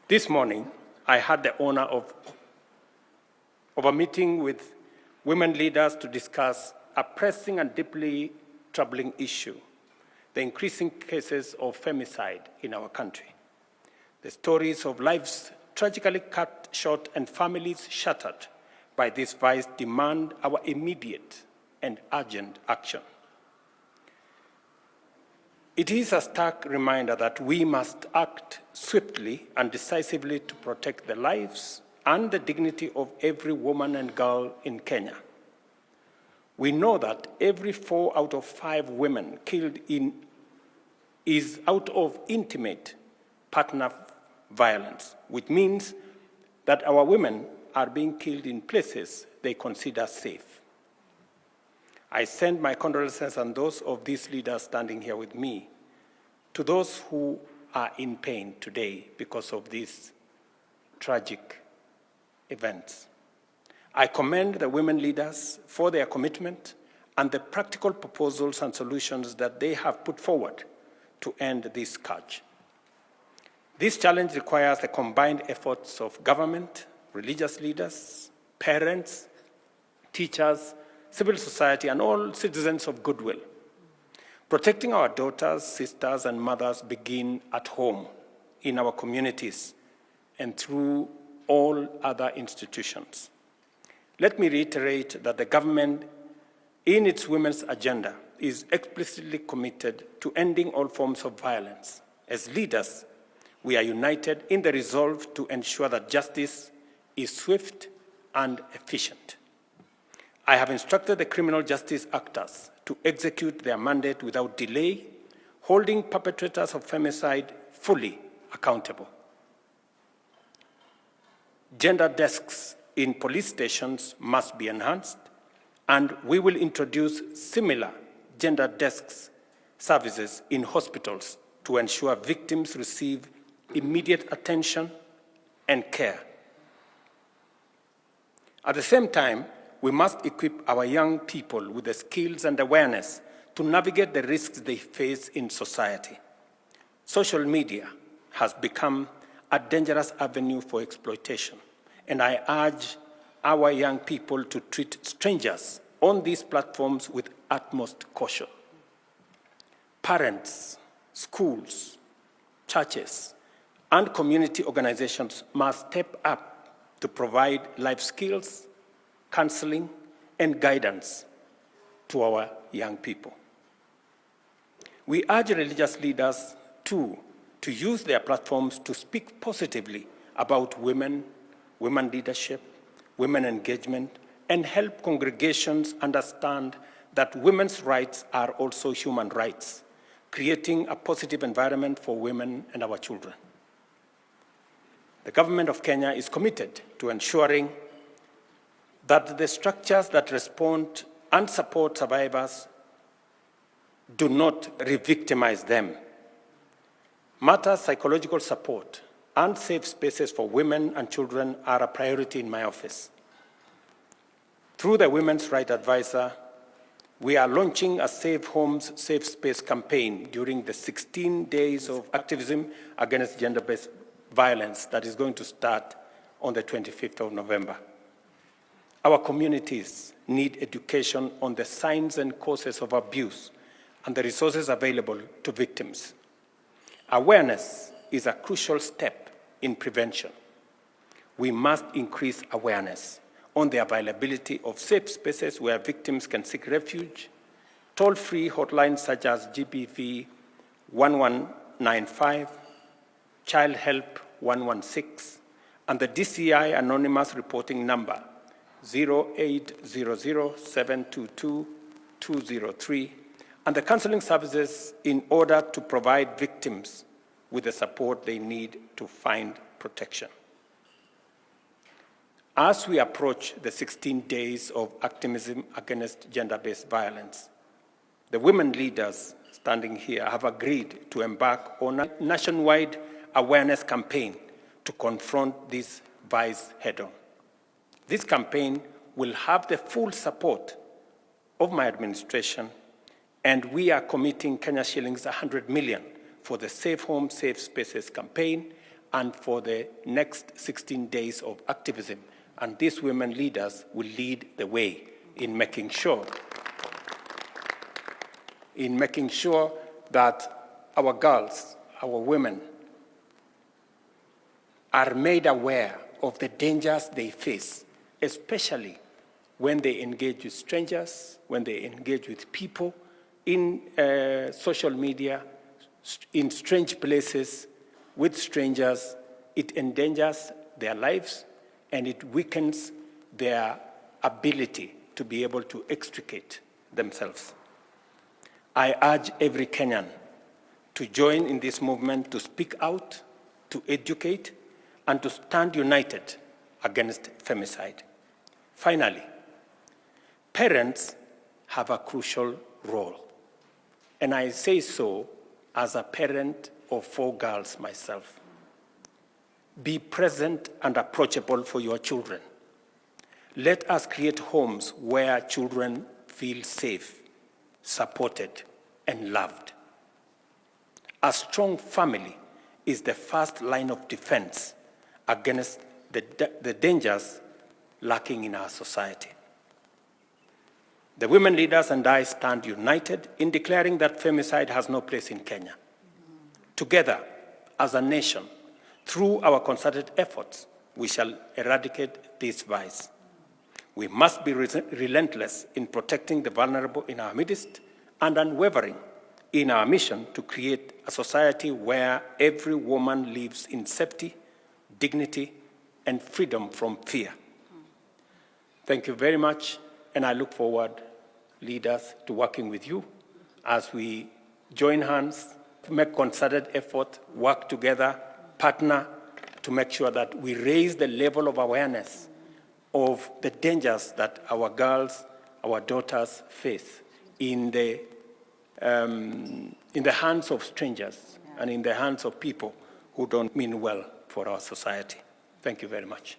This morning, I had the honor of a meeting with women leaders to discuss a pressing and deeply troubling issue, the increasing cases of femicide in our country. The stories of lives tragically cut short and families shattered by this vice demand our immediate and urgent action. It is a stark reminder that we must act swiftly and decisively to protect the lives and the dignity of every woman and girl in Kenya. We know that every 4 out of 5 women killed is out of intimate partner violence, which means that our women are being killed in places they consider safe. I send my condolences and those of these leaders standing here with me to those who are in pain today because of these tragic events. I commend the women leaders for their commitment and the practical proposals and solutions that they have put forward to end this scourge. This challenge requires the combined efforts of government, religious leaders, parents, teachers, civil society, and all citizens of goodwill. Protecting our daughters, sisters, and mothers begin at home, in our communities, and through all other institutions. Let me reiterate that the government, in its women's agenda, is explicitly committed to ending all forms of violence. As leaders, we are united in the resolve to ensure that justice is swift and efficient. I have instructed the criminal justice actors to execute their mandate without delay, holding perpetrators of femicide fully accountable. Gender desks in police stations must be enhanced, and we will introduce similar gender desks services in hospitals to ensure victims receive immediate attention and care. At the same time, we must equip our young people with the skills and awareness to navigate the risks they face in society. Social media has become a dangerous avenue for exploitation, and I urge our young people to treat strangers on these platforms with utmost caution. Parents, schools, churches, and community organizations must step up to provide life skills, counseling, and guidance to our young people. We urge religious leaders, too, to use their platforms to speak positively about women leadership, women engagement, and help congregations understand that women's rights are also human rights, creating a positive environment for women and our children. The government of Kenya is committed to ensuring that the structures that respond and support survivors do not re-victimize them. Matters psychological support and safe spaces for women and children are a priority in my office. Through the Women's Rights Advisor, we are launching a Safe Homes, Safe Space campaign during the 16 days of activism against gender-based violence that is going to start on the 25th of November. Our communities need education on the signs and causes of abuse and the resources available to victims. Awareness is a crucial step in prevention. We must increase awareness on the availability of safe spaces where victims can seek refuge, toll-free hotlines such as GBV 1195, Child Help 116, and the DCI anonymous reporting number 0800-722-203, and the counseling services in order to provide victims with the support they need to find protection. As we approach the 16 days of activism against gender-based violence, the women leaders standing here have agreed to embark on a nationwide awareness campaign to confront this vice head-on. This campaign will have the full support of my administration, and we are committing Kenya shillings 100 million for the Safe Home, Safe Spaces campaign and for the next 16 days of activism. And these women leaders will lead the way in making sure that our girls, our women, are made aware of the dangers they face, especially when they engage with strangers, when they engage with people in social media, in strange places, with strangers. It endangers their lives and it weakens their ability to be able to extricate themselves. I urge every Kenyan to join in this movement, to speak out, to educate, and to stand united against femicide. Finally, parents have a crucial role, and I say so as a parent of 4 girls myself. Be present and approachable for your children. Let us create homes where children feel safe, supported, and loved. A strong family is the first line of defense against the dangers lurking in our society. The women leaders and I stand united in declaring that femicide has no place in Kenya. Together, as a nation, through our concerted efforts, we shall eradicate this vice. We must be relentless in protecting the vulnerable in our midst and unwavering in our mission to create a society where every woman lives in safety, dignity, and freedom from fear. Thank you very much, and I look forward, leaders, to working with you as we join hands, make concerted effort, work together, partner to make sure that we raise the level of awareness of the dangers that our girls, our daughters face in the hands of strangers and in the hands of people who don't mean well for our society. Thank you very much.